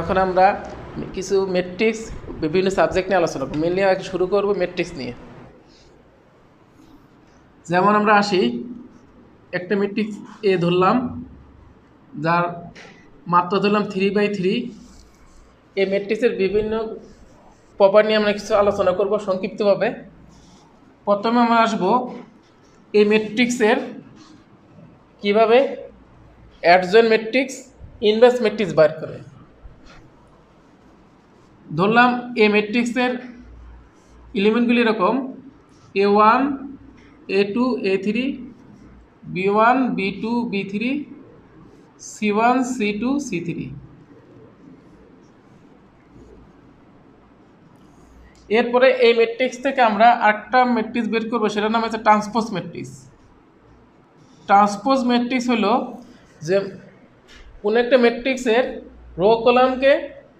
এখন আমরা কিছু ম্যাট্রিক্স বিভিন্ন সাবজেক্ট নিয়ে আলোচনা করব। মেনলি শুরু করব ম্যাট্রিক্স নিয়ে। যেমন আমরা আসি, একটা ম্যাট্রিক্স এ ধরলাম, যার মাত্রা ধরলাম 3/3। এই ম্যাট্রিক্সের বিভিন্ন প্রপার্টি নিয়ে আমরা কিছু আলোচনা করব সংক্ষিপ্তভাবে। প্রথমে আমরা আসব এই ম্যাট্রিক্সের কীভাবে অ্যাডজয়েন্ট ম্যাট্রিক্স, ইনভার্স ম্যাট্রিক্স বার করে। ধরলাম এই ম্যাট্রিক্সের এলিমেন্টগুলি এরকম: A1 A2 A3 B1 B2 B3 C1 C2 C3। এরপরে এই ম্যাট্রিক্স থেকে আমরা আরেকটা ম্যাট্রিক্স বের করবো, সেটার নাম হচ্ছে ট্রান্সপোজ ম্যাট্রিক্স। ট্রান্সপোজ ম্যাট্রিক্স হলো যে কোনো একটা ম্যাট্রিক্সের রো কলামকে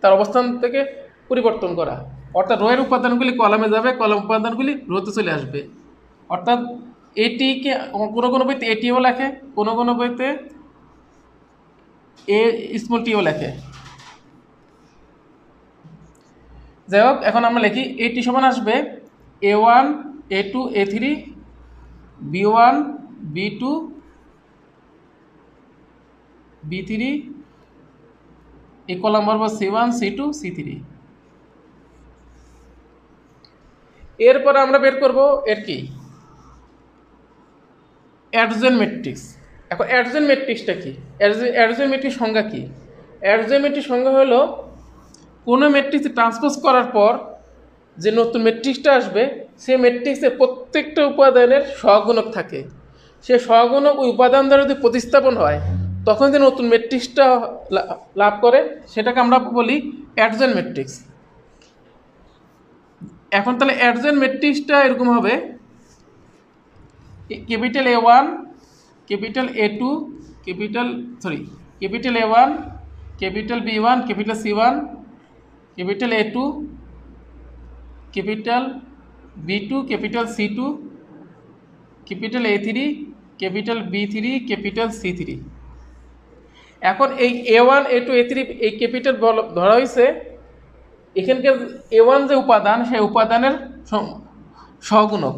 তার অবস্থান থেকে পরিবর্তন করা, অর্থাৎ রো এর উপাদানগুলি কলামে যাবে, কলাম উপাদানগুলি রোতে চলে আসবে। অর্থাৎ এটিকে কোনো কোনো বইতে এটিও লেখে, কোনো কোনো বইতে এ স্মল টিও লেখে। যাই হোক, এখন আমরা লিখি এটি সমান আসবে A1 A2 A3 B1 B2 B3 এই কলাম বরাবর C1 C2 C3। এরপর আমরা বের করব এর কি অ্যাডজয়েন্ট ম্যাট্রিক্স। এখন অ্যাডজয়েন্ট ম্যাট্রিক্সটা কি? অ্যাডজয়েন্ট ম্যাট্রিক্স সংজ্ঞা কি? অ্যাডজয়েন্ট ম্যাট্রিক্স সংজ্ঞা হলো কোনো ম্যাট্রিক্সে ট্রান্সপোজ করার পর যে নতুন ম্যাট্রিক্সটা আসবে, সেই ম্যাট্রিক্সের প্রত্যেকটা উপাদানের সহগুণক থাকে। সে সহগুণক ওই উপাদান দ্বারা যদি প্রতিস্থাপন হয়, তখন যে নতুন ম্যাট্রিক্সটা লাভ করে, সেটাকে আমরা বলি অ্যাডজয়েন্ট ম্যাট্রিক্স। এখন তাহলে অ্যাডজয়েন্ট ম্যাট্রিক্সটা এরকম হবে: capital A1 capital A2 capital A1 capital B1 capital C1 capital A2 capital B2 capital C2 capital A3 capital B3 capital C3। এখন এই A1 A2 A3 এই ক্যাপিটাল ধরা হয়েছে এখানকার A1 যে উপাদান, সেই উপাদানের সহগুণক।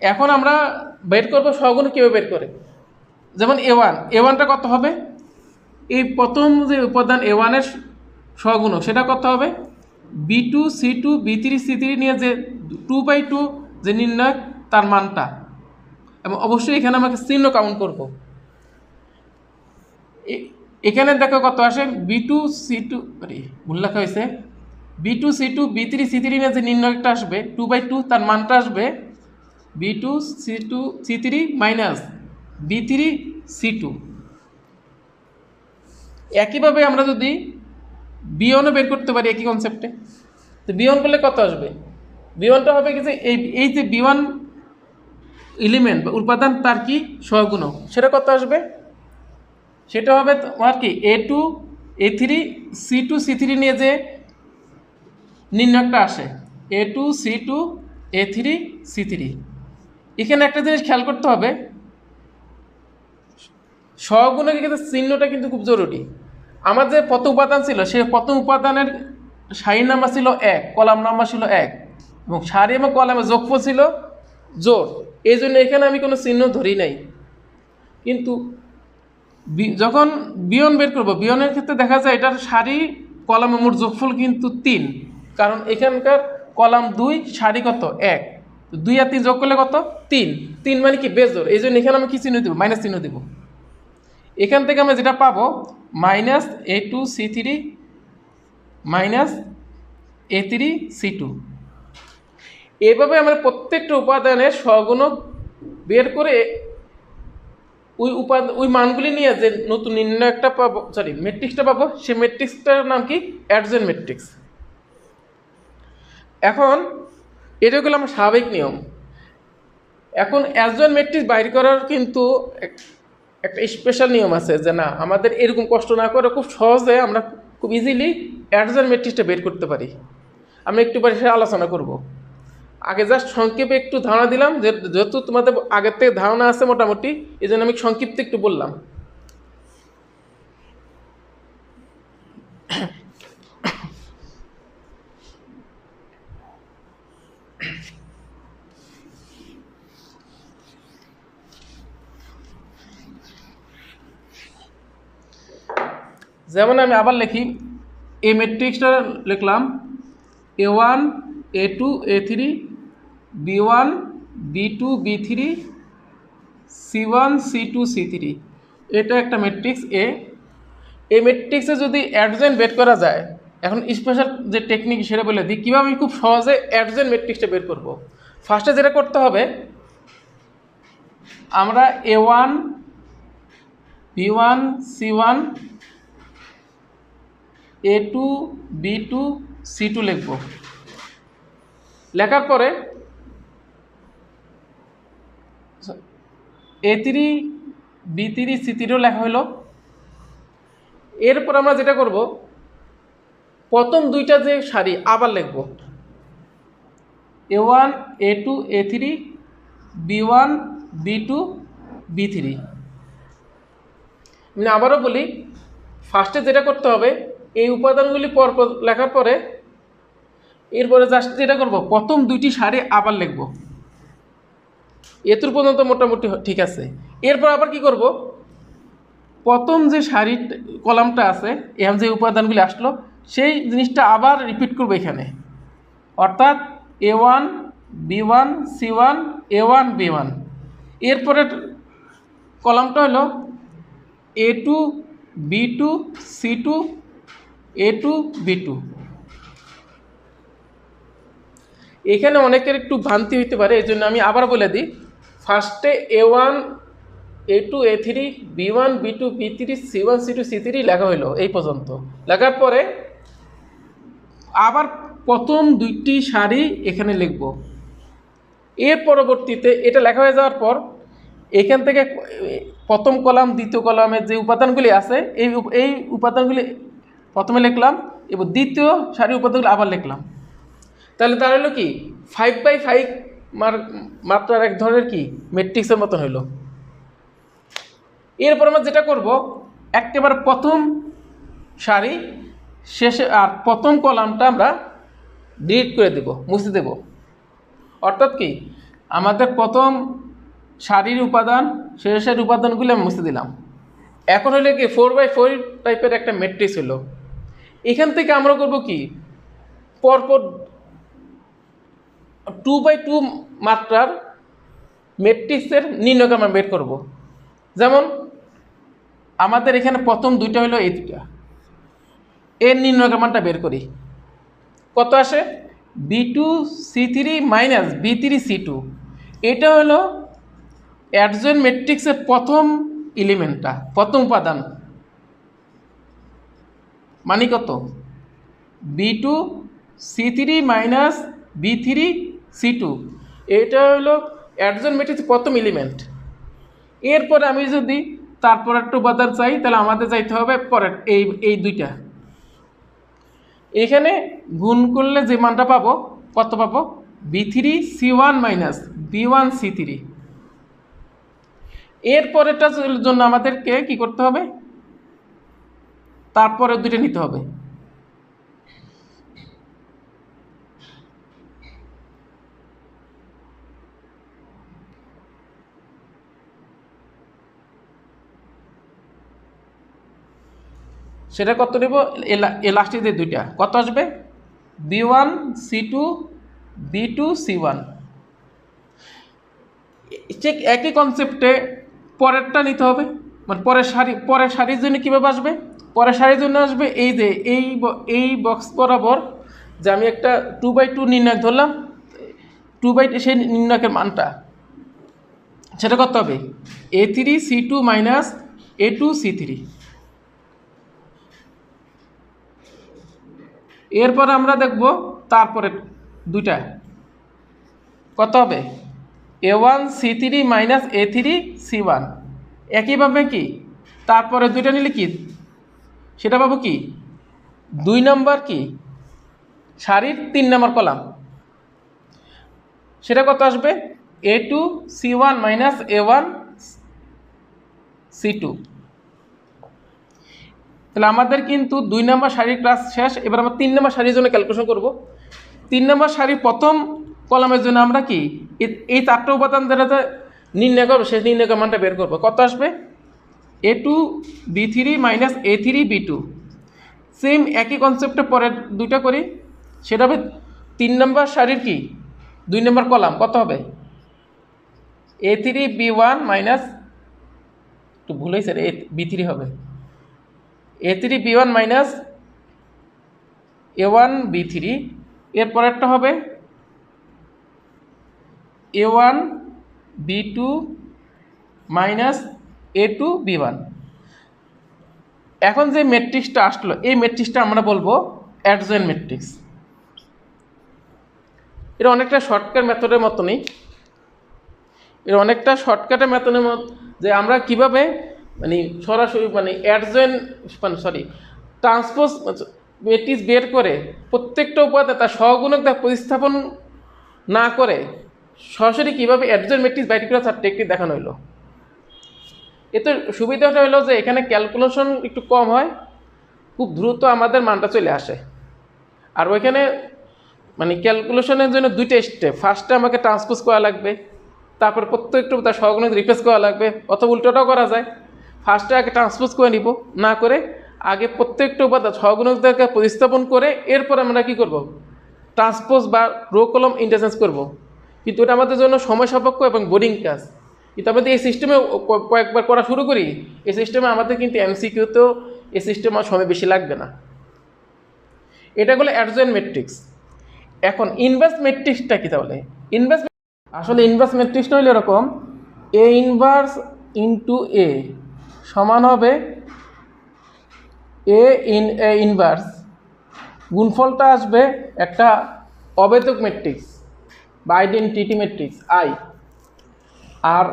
এখন আমরা বের করবো সহগুণক কীভাবে বের করে। যেমন A1টা কত হবে? এই প্রথম যে উপাদান A1 এর সহগুণক, সেটা কত হবে? B2 C2 B3 C3 নিয়ে যে 2/2 যে নির্ণয়, তার মানটা। এবং অবশ্যই এখানে আমাকে চিহ্ন কাউন্ট করব। এখানে দেখো কত আসে, B2 C2 ভুল লেখা হয়েছে, B2 C2 B3 C3 নিয়ে যে নির্ণয়টা আসবে 2/2, তার মানটা আসবে B2 C2 C3 minus B3 C2। একইভাবে আমরা যদি B1ও বের করতে পারি একই কনসেপ্টে, তো B1 করলে কত আসবে? B1টা হবে কি যে এই যে B1 এলিমেন্ট বা উপাদান, তার কি সহগুণক, সেটা কত আসবে? সেটা হবে তোমার কি A2 A3 C2 C3 নিয়ে যে নির্ণয়টা আসে, A2 C2 A3 C3। এখানে একটা জিনিস খেয়াল করতে হবে, সহগুণকের ক্ষেত্রে চিহ্নটা কিন্তু খুব জরুরি। আমার যে প্রথম উপাদান ছিল, সেই প্রথম উপাদানের সারি নাম্বার ছিল 1, কলাম নাম্বার ছিল 1, এবং সারি এবং কলামের যোগফল ছিল জোড়। এই জন্য এখানে আমি কোনো চিহ্ন ধরি নাই। কিন্তু যখন B1 বের করবো, B1-এর ক্ষেত্রে দেখা যায় এটার সারি কলামের মোট যোগফল কিন্তু 3, কারণ এখানকার কলাম 2, সারি কত 1, 2 আর 3 যোগ করলে কত 3 মানে কি বেজোড়। এই জন্য এখানে আমি কি চিহ্ন দেবো? মাইনাস চিহ্ন দেবো। এখান থেকে আমরা যেটা পাবো minus A2 C3 minus A3 C2। এভাবে আমরা প্রত্যেকটা উপাদানের সহগুণক বের করে ওই মানগুলি নিয়ে যে নতুন নির্ণয়টা পাবো, ম্যাট্রিক্সটা পাবো, সেই ম্যাট্রিক্সটার নাম কি অ্যাডজয়েন্ট ম্যাট্রিক্স। এখন এটা হলো আমার স্বাভাবিক নিয়ম। এখন অ্যাডজয়েন্ট ম্যাট্রিক্স বাইর করার কিন্তু একটা স্পেশাল নিয়ম আছে, যে না, আমাদের এরকম কষ্ট না করে খুব সহজে আমরা খুব ইজিলি অ্যাডজয়েন্ট ম্যাট্রিক্সটা বের করতে পারি। আমি একটু পরে সেটা আলোচনা করব। আগে জাস্ট সংক্ষেপে একটু ধারণা দিলাম, যেহেতু তোমাদের আগের থেকে ধারণা আছে মোটামুটি, এই জন্য আমি সংক্ষিপ্ত একটু বললাম। যেমন আমি আবার লিখি, এই ম্যাট্রিক্সটা লিখলাম A1 A2 A3 B1 B2 B3 C1 C2 C3, এটা একটা ম্যাট্রিক্স এ। এই ম্যাট্রিক্সে যদি অ্যাডজয়েন্ট বের করা যায়, এখন স্পেশাল যে টেকনিক সেটা বলে দিই কীভাবে আমি খুব সহজে অ্যাডজয়েন্ট ম্যাট্রিক্সটা বের করব। ফার্স্টে যেটা করতে হবে, আমরা A1 B1 C1 A2 B2 C2 লিখব। লেখার পরে A3 B3 C3ও লেখা হলো। এরপর আমরা যেটা করব, প্রথম দুইটা যে সারি আবার লিখব, A1 A2 A3 B1 B2 B3। আমি আবারও বলি, ফার্স্টে যেটা করতে হবে, এই উপাদানগুলি পরপর লেখার পরে এরপরে জাস্ট যেটা করব, প্রথম দুইটি সারি আবার লিখব। এতর পর্যন্ত মোটামুটি ঠিক আছে। এরপর আবার কি করব, প্রথম যে সারি কলামটা আছে, এখানে যে উপাদানগুলি আসলো সেই জিনিসটা আবার রিপিট করব এখানে, অর্থাৎ A1 B1 C1 A1 B1। এরপরে কলামটা হলো A2 B2 C2 A2 B2। এখানে অনেকের একটু ভ্রান্তি হইতে পারে, এই জন্য আমি আবার বলে দিই, ফার্স্টে A1 A2 A3 B1 B2 B3 C1 C2 C3 লেখা হইলো এই পর্যন্ত। লেখার পরে আবার প্রথম দুইটি সারি এখানে লিখব। এর পরবর্তীতে এটা লেখা হয়ে যাওয়ার পর এখান থেকে প্রথম কলাম দ্বিতীয় কলামের যে উপাদানগুলি আছে এই উপাদানগুলি প্রথমে লিখলাম এবং দ্বিতীয় সারি উপাদানগুলি আবার লিখলাম। তাহলে তার হলো কি 5x5 মাত্রার এক ধরনের কি ম্যাট্রিক্সের মতন হইল। এরপর আমরা যেটা করব, একেবারে প্রথম সারি শেষে আর প্রথম কলামটা আমরা ডিলিট করে দেব, মুছে দেব। অর্থাৎ কি আমাদের প্রথম সারির উপাদান শেষের উপাদানগুলি আমি মুছে দিলাম। এখন হলো কি 4x4 টাইপের একটা ম্যাট্রিক্স হলো। এখান থেকে আমরা করব কি, পরপর 2x2 মাত্রার ম্যাট্রিক্সের নির্ণয়ক আমরা বের করব। যেমন আমাদের এখানে প্রথম দুইটা হলো এই দুইটা, এর নির্ণয়ক মানটা বের করি। কত আসে, B2 C3 minus B3 C2। এটা হলো অ্যাডজয়েন্ট ম্যাট্রিক্সের প্রথম এলিমেন্টটা, প্রথম উপাদান, মানে কত B2 C3 minus B3 C2। এটা হলো অ্যাডজয়েন্ট ম্যাট্রিক্সের প্রথম এলিমেন্ট। এরপরে আমি যদি তারপর একটা উপাদান চাই, তাহলে আমাদের চাইতে হবে পরের এই দুইটা। এখানে গুণ করলে যে মানটা পাবো, কত পাবো, B3 C1 minus B1 C3। এরপরেরটার জন্য আমাদেরকে কি করতে হবে, তারপরে দুইটা নিতে হবে। সেটা কত নেব, এ লাস্টে যে দুইটা কত আসবে, B1 C2 B2 C1। ঠিক একই কনসেপ্টে পরেরটা নিতে হবে, মানে পরের সারির জন্য কীভাবে আসবে, পরের সারির জন্য আসবে এই যে এই বক্স বরাবর যে আমি একটা 2x2 নির্ণয় ধরলাম, 2x সেই নির্ণয়কের মানটা সেটা করতে হবে A3 C2 minus A2 C3। এরপর আমরা দেখব তারপরে দুইটা কত হবে, A1 C3 minus A3 C1। একইভাবে কি তারপরে দুইটা নিলে কি সেটা পাবো কি 2 নম্বর কি সারির 3 নম্বর কলাম, সেটা কত আসবে A2 C1 minus A1 C2। তাহলে আমাদের কিন্তু 2 নম্বর সারির ক্লাস শেষ। এবার আমরা 3 নম্বর সারির জন্য ক্যালকুলেশন করব। 3 নম্বর সারির প্রথম কলামের জন্য আমরা কি এই 4টা উপাদান যেটাতে নির্ণয় করবো, সেই নির্ণয় মানটা বের করবো। কত আসবে? a2 b3 minus a3 b2। Same একই কনসেপ্টে পরের দুইটা করি। সেটা হবে 3 নম্বর সারির কি 2 নম্বর কলাম কত হবে? a3 b1 মাইনাস, একটু ভুল হয়েছে রে, b3 হবে a3 b1 minus a1 b3। এর পরেরটা হবে a1 b2 minus a2 b1। এখন যে ম্যাট্রিক্সটা আসলো, এই ম্যাট্রিক্সটা আমরা বলবো অ্যাডজয়েন্ট ম্যাট্রিক্স। এটা অনেকটা শর্টকাট মেথডের মতনই, এর অনেকটা শর্টকাটের মেথডের মতো যে আমরা কিভাবে মানে সরাসরি মানে অ্যাডজয়েন্ট ট্রান্সপোজ ম্যাট্রিক্স বের করে প্রত্যেকটা উপাদান তার সহগুণক দ্বারা প্রতিস্থাপন না করে সরাসরি কীভাবে অ্যাডজয়েন্ট ম্যাট্রিক্স বাইর করা তার টেকনিক দেখানো হলো। এতে সুবিধাটা হলো যে এখানে ক্যালকুলেশন একটু কম হয়, খুব দ্রুত আমাদের মানটা চলে আসে। আর ওইখানে মানে ক্যালকুলেশনের জন্য 2টা স্টেপ, ফার্স্টে আমাকে ট্রান্সপোজ করা লাগবে, তারপর প্রত্যেকটা তার সহগুণক রিপ্লেস করা লাগবে, অথবা উল্টোটাও করা যায়। ফার্স্টে আগে ট্রান্সপোজ করে নিব, না করে আগে প্রত্যেকটা উপাদান সহগুণকদেরকে প্রতিস্থাপন করে এরপর আমরা কী করব? ট্রান্সপোজ বা রো কলম ইন্টারচেঞ্জ করব। কিন্তু এটা আমাদের জন্য সময় সাপেক্ষ এবং বোরিং কাজ। কিন্তু আমাদের এই সিস্টেমে কয়েকবার করা শুরু করি, এই সিস্টেমে আমাদের কিন্তু এমসিকিউতেও এই সিস্টেম আর সময় বেশি লাগবে না। এটা হলো অ্যাডজয়েন্ট ম্যাট্রিক্স। এখন ইনভার্স ম্যাট্রিক্সটা কি? তাহলে ইনভার্স আসলে ইনভার্স ম্যাট্রিক্সটা হলো এরকম, এ ইনভার্স ইন্টু এ সমান হবে এ ইনভার্স, গুণফলটা আসবে একটা অবেদক ম্যাট্রিক্স বা আইডেন্টিটি ম্যাট্রিক্স আই। আর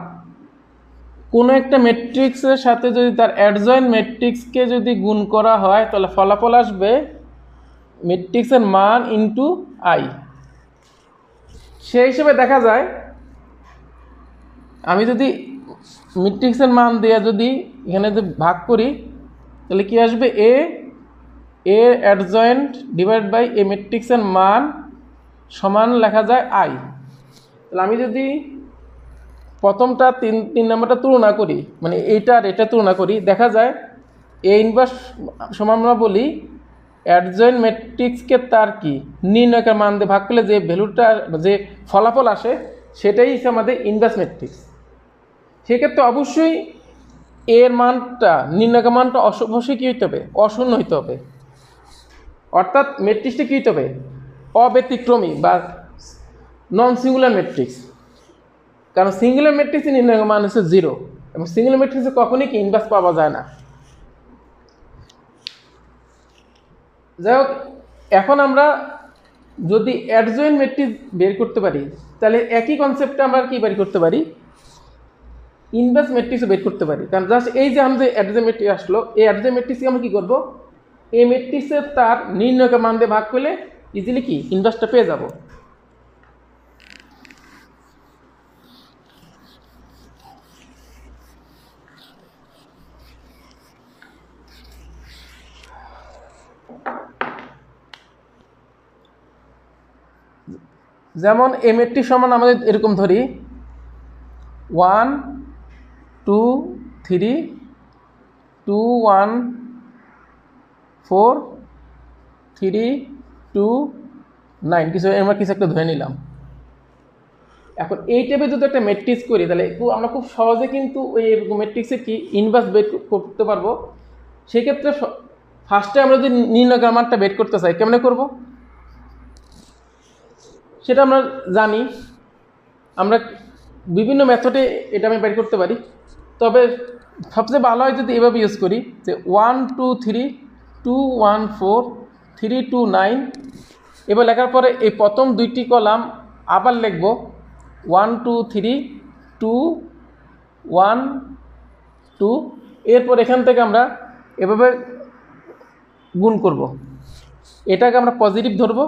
কোনো একটা ম্যাট্রিক্সের সাথে যদি তার অ্যাডজয়েন্ট ম্যাট্রিক্সকে যদি গুণ করা হয় তাহলে ফলাফল আসবে ম্যাট্রিক্সের মান ইন্টু আই। সেই হিসেবে দেখা যায় আমি যদি ম্যাট্রিক্সের মান দিয়ে যদি এখানে যদি ভাগ করি তাহলে কি আসবে? এ অ্যাডজয়েন্ট ডিভাইড বাই এ ম্যাট্রিক্সের মান সমান লেখা যায় আই। তাহলে আমি যদি প্রথমটা 3 নম্বরটা তুলনা করি, মানে এইটা আর এটা তুলনা করি, দেখা যায় এ ইনভার্স সমান আমরা বলি অ্যাডজয়েন্ট ম্যাট্রিক্সকে তার কি নির্ণয়কের মান দিয়ে ভাগ করলে যে ভ্যালুটা যে ফলাফল আসে সেটাই হচ্ছে আমাদের ইনভার্স ম্যাট্রিক্স। সেক্ষেত্রে অবশ্যই এর মানটা নির্ণয়কের মানটা অবশ্যই কী হইতে হবে? অশূন্য হইতে হবে। অর্থাৎ ম্যাট্রিক্সটা কী হইতে হবে? অব্যতিক্রমী বা নন সিঙ্গুলার ম্যাট্রিক্স। কারণ সিঙ্গুলার ম্যাট্রিক্সের নির্ণয় মান হচ্ছে 0 এবং সিঙ্গুলার ম্যাট্রিক্সে কখনই কি ইনভার্স পাওয়া যায় না। যাই হোক, এখন আমরা যদি অ্যাডজয়েন্ট ম্যাট্রিক্স বের করতে পারি তাহলে একই কনসেপ্টে আমরা কি বের করতে পারি? ইনভার্স ম্যাট্রিক্সও বের করতে পারি। কারণ জাস্ট এই যে আমাদের অ্যাডজয়েন্ট ম্যাট্রিক্স আসলো, এই অ্যাডজয়েন্ট ম্যাট্রিক্সকে আমরা কী করবো? এই ম্যাট্রিক্সের তার নির্ণয়কের মান দিয়ে ভাগ করলে ইজিলি কি ইনভার্সটা পেয়ে যাব। যেমন এ ম্যাট্রিক্স সমান আমাদের এরকম ধরি 1 2 3 2 1 4 3 2 9 কিছু আমরা কিছু একটা ধরে নিলাম। এখন এই টাইপে যদি একটা ম্যাট্রিক্স করি তাহলে আমরা খুব সহজে কিন্তু ওই ম্যাট্রিক্সে কি ইনভার্স বের করতে পারবো। সেক্ষেত্রে ফার্স্টে আমরা যদি নির্ণয়কের মানটা বের করতে চাই কেমনে করব সেটা আমরা জানি। আমরা বিভিন্ন মেথডে এটা আমি বের করতে পারি, তবে সবচেয়ে ভালো হয় যদি এভাবে ইউজ করি যে 1 2 3 2 1 4 3 2 9। এবার লেখার পরে এই প্রথম দুইটি কলাম আবার লিখব 1 2 3 2 1 2। এরপর এখান থেকে আমরা এভাবে গুণ করব, এটাকে আমরা পজিটিভ ধরবো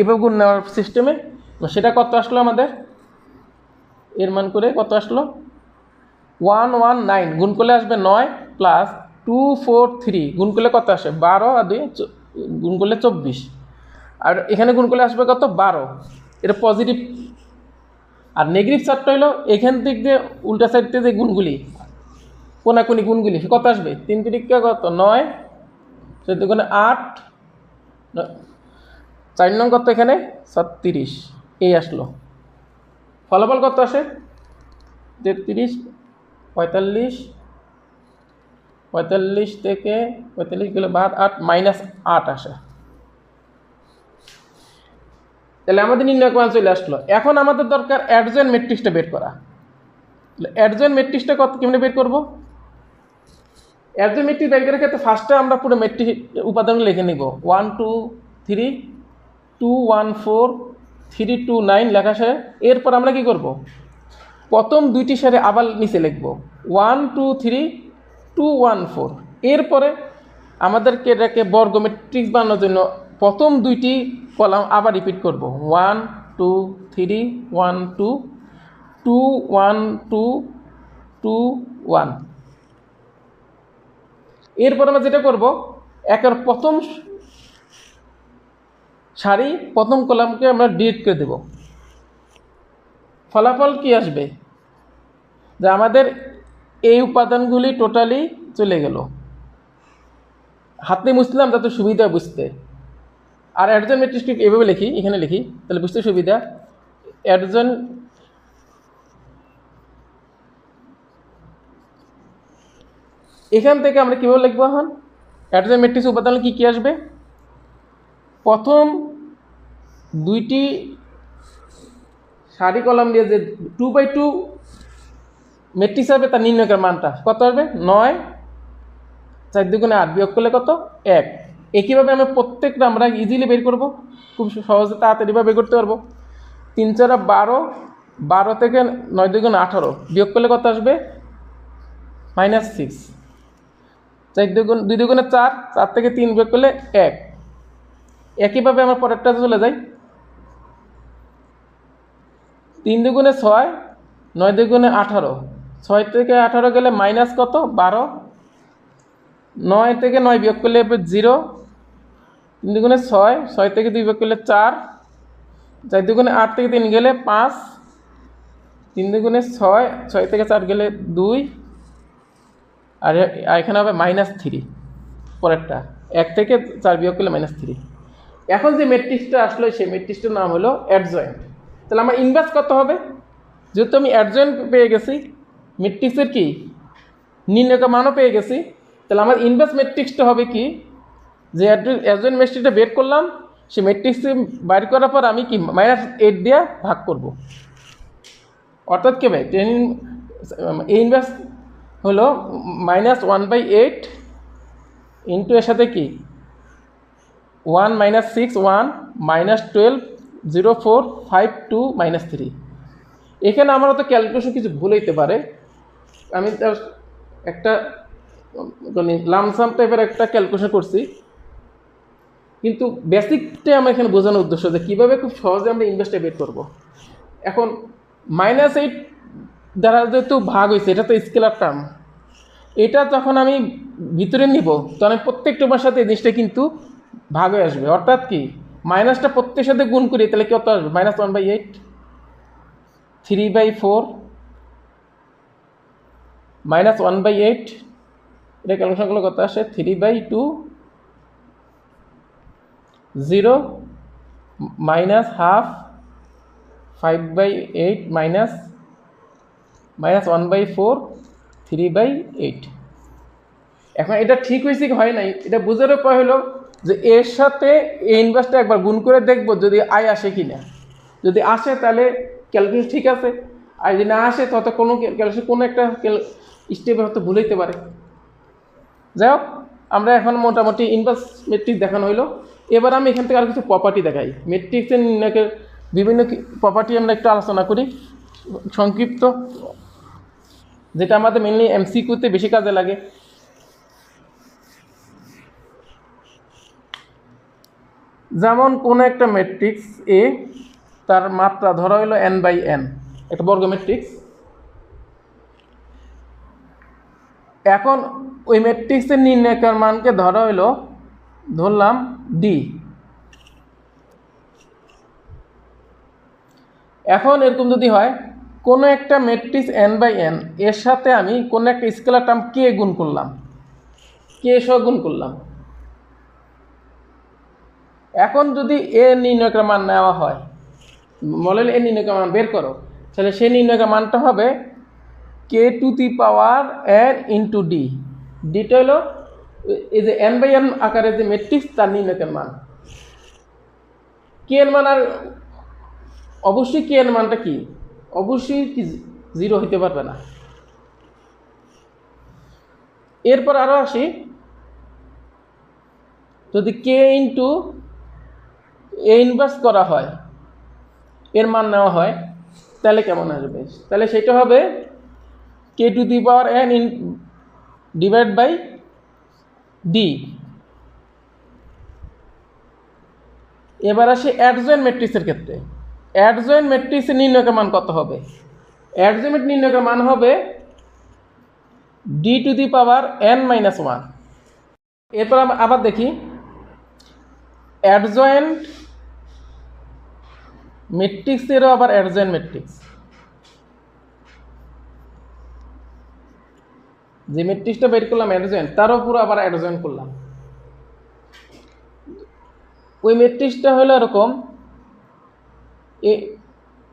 এভাবে গুণ নেওয়ার সিস্টেমে। সেটা কত আসলো আমাদের? এর মান করে কত আসলো? 1 1 9 গুণ করলে আসবে 9 প্লাস 2 243 গুণ করলে কত আসে 12 আর 2 গুণ করলে 24, আর এখানে গুণ করলে আসবে কত 12, এটা পজিটিভ। আর নেগেটিভ চারটা হলো এখান দিক দিয়ে উল্টা সাইড থেকে যে গুণগুলি কোনাকুনি গুণগুলি কত আসবে 3 তিরিকা কত 9, 4 গুণে 8, 4 নং কত এখানে 36, এই আসলো। ফলাফল কত আসে 33, 45, 45 থেকে 45 গেলে বাদ 8 -8 আসে। তাহলে আমাদের নির্ণয় মান চলে আসলো। এখন আমাদের দরকার অ্যাডজয়েন্ট ম্যাট্রিক্সটা বের করা। অ্যাডজয়েন্ট ম্যাট্রিক্সটা কত কেমনে বের করব? অ্যাডজয়েন্ট ম্যাট্রিক্স বের করার ক্ষেত্রে ফার্স্টে আমরা পুরো ম্যাট্রিক্স উপাদানগুলো লিখে নিব। 1 2 3 2 1 4 3 2 9 লেখা শেষ। এরপর আমরা কি করব? প্রথম দুইটি সারি আবার নিচে লিখব 1 2 3 2 1 4। এরপরে আমাদেরকে এটাকে বর্গ ম্যাট্রিক্স বানানোর জন্য প্রথম দুইটি কলাম আবার রিপিট করব 1 2 3 1 2 2 1 2 2 1। এরপর আমরা যেটা করব একের প্রথম সারি প্রথম কলামকে আমরা ডিলিট করে দেব। ফলাফল কি আসবে? যে আমাদের এই উপাদানগুলি টোটালি চলে গেল। হাতে মুছলাম যাতে সুবিধা বুঝতে। আর অ্যাডজয়েন্ট ম্যাট্রিক্সকে এভাবে লিখি, এখানে লিখি, তাহলে বুঝতে সুবিধা। অ্যাডজয়েন্ট এখান থেকে আমরা কীভাবে লিখবো? এখন অ্যাডজয়েন্ট ম্যাট্রিক্স উপাদান কী কী আসবে? প্রথম দুইটি সারি কলাম দিয়ে যে 2/2 ম্যাট্রিক্স হবে তার নির্ণয়কের মানটা কত আসবে 9, 4 দুগুণে 8 বিয়োগ করলে কত 1। একইভাবে আমরা প্রত্যেকটা আমরা ইজিলি বের করব, খুব সহজে তাড়াতাড়িভাবে বের করতে পারবো। 3 4 12, 12 থেকে 9 দুগুণে 18 বিয়োগ করলে কত আসবে -6। 4 2 দুগুণে 4, 4 থেকে 3 বিয়োগ করলে 1। একইভাবে আমরা পরেরটা চলে যাই। 3 দুগুণে 6, 9 দুগুণে 18, 6 থেকে 18 গেলে মাইনাস কত 12, 9 থেকে 9 বিয়োগ করলে 0, 3 দুগুণে 6, 6 থেকে 2 বিয়োগ করলে 4, 4 দুগুণে 8 থেকে 3 গেলে 5, 3 দুগুণে 6, 6 থেকে 4 গেলে 2, আর এখানে হবে -3 পরেরটা 1 থেকে 4 বিয়োগ করলে -3। এখন যে ম্যাট্রিক্সটা আসলো সেই ম্যাট্রিক্সটার নাম হলো অ্যাডজয়েন্ট। তাহলে আমার ইনভার্স কত হবে? যেহেতু আমি অ্যাডজয়েন্ট পেয়ে গেছি, ম্যাট্রিক্সের কি নির্ণয়ক মানও পেয়ে গেছি, তাহলে আমার ইনভার্স ম্যাট্রিক্সটা হবে কি? যে অ্যাডজয়েন্ট ম্যাট্রিক্সটা বের করলাম, সেই ম্যাট্রিক্সে বাইর করার পর আমি কি -8 দিয়ে ভাগ করব। অর্থাৎ কে ভাই ইনভার্স হলো -1/8 ইন্টু এর সাথে কি 1 -6 1 -12 0 4 5 2 -3। এখানে আমার তো ক্যালকুলেশন কিছু ভুল হইতে পারে, আমি একটা লামসাম টাইপের একটা ক্যালকুলেশন করছি, কিন্তু বেসিকটাই আমার এখানে বোঝানোর উদ্দেশ্য যে কীভাবে খুব সহজে আমরা ইনভার্সটা বের করবো। এখন -8 দ্বারা যেহেতু ভাগ হয়েছে, এটা তো স্কেলার টার্ম, এটা যখন আমি ভিতরে নিব তখন আমি প্রত্যেকটার সাথে এই জিনিসটা কিন্তু ভাগ হয়ে আসবে। অর্থাৎ কি মাইনাসটা প্রত্যেকের সাথে গুণ করি, তাহলে কত আসবে -1/8, 3/4 -1/8, এটা ক্যালকুলেশনগুলো কত আসে 3/2 0 -half 5/8 -1/4 3/8। এখন এটা ঠিক হয়েছে কি হয় নাই এটা বোঝার উপায় হলো যে এর সাথে এই ইনভার্সটা একবার গুণ করে দেখবো যদি আয় আসে কি না। যদি আসে তাহলে ক্যালকুলেশন ঠিক আছে, আর যদি না আসে তত কোনো ক্যালকুলেশন কোনো একটা স্টেপে হয়তো ভুল হইতে পারে। যাই হোক, আমরা এখন মোটামুটি ইনভার্স ম্যাট্রিক্স দেখানো হইলো। এবার আমি এখান থেকে আর কিছু প্রপার্টি দেখাই। ম্যাট্রিক্সের নির্ণয়কের বিভিন্ন প্রপার্টি আমরা একটু আলোচনা করি সংক্ষিপ্ত, যেটা আমাদের মেনলি এমসিকিউতে বেশি কাজে লাগে। যেমন কোনো একটা ম্যাট্রিক্স এ, তার মাত্রা ধরা হইল n/n, একটা বর্গ ম্যাট্রিক্স। এখন ওই ম্যাট্রিক্সের নির্ণায়কের মানকে ধরলাম ডি। এখন এরকম যদি হয় কোনো একটা ম্যাট্রিক্স n/n এর সাথে আমি কোনো একটা স্কেলার টার্ম কে গুণ করলাম, কে সহ গুণ করলাম। এখন যদি এ নির্ণায়কের মান নেওয়া হয়, বলে এ নির্ণায়কের মান বের করো, তাহলে সেই নির্ণায়কের মানটা হবে k⁴n ইন্টু ডি। ডিটা হলো এই যে n/n আকারের যে ম্যাট্রিক্স তার নির্ণায়কের মান। কে এর মান আর অবশ্যই কে এর মানটা কি অবশ্যই কি 0 হইতে পারবে না। এরপর আরো আসি, যদি কে ইন্টু এ ইনভার্স করা হয়, এর মান নেওয়া হয়, তাহলে কেমন আসবে? তাহলে সেটা হবে k⁴n ডিভাইড বাই ডি। এবার আসি অ্যাডজয়েন্ট ম্যাট্রিক্সের ক্ষেত্রে। অ্যাডজয়েন্ট ম্যাট্রিক্সের নির্ণায়কের মান কত হবে? অ্যাডজয়েন্ট নির্ণায়কের মান হবে d⁻n−1। এরপর আবার দেখি অ্যাডজয়েন্ট ম্যাট্রিক্সেরও আবার অ্যাডজয়েন্ট ম্যাট্রিক্স, যে ম্যাট্রিক্সটা বের করলাম অ্যাডজয়েন্ট, তারও পুরো আবার অ্যাডজয়েন্ট করলাম। ওই ম্যাট্রিক্সটা হলো এরকম,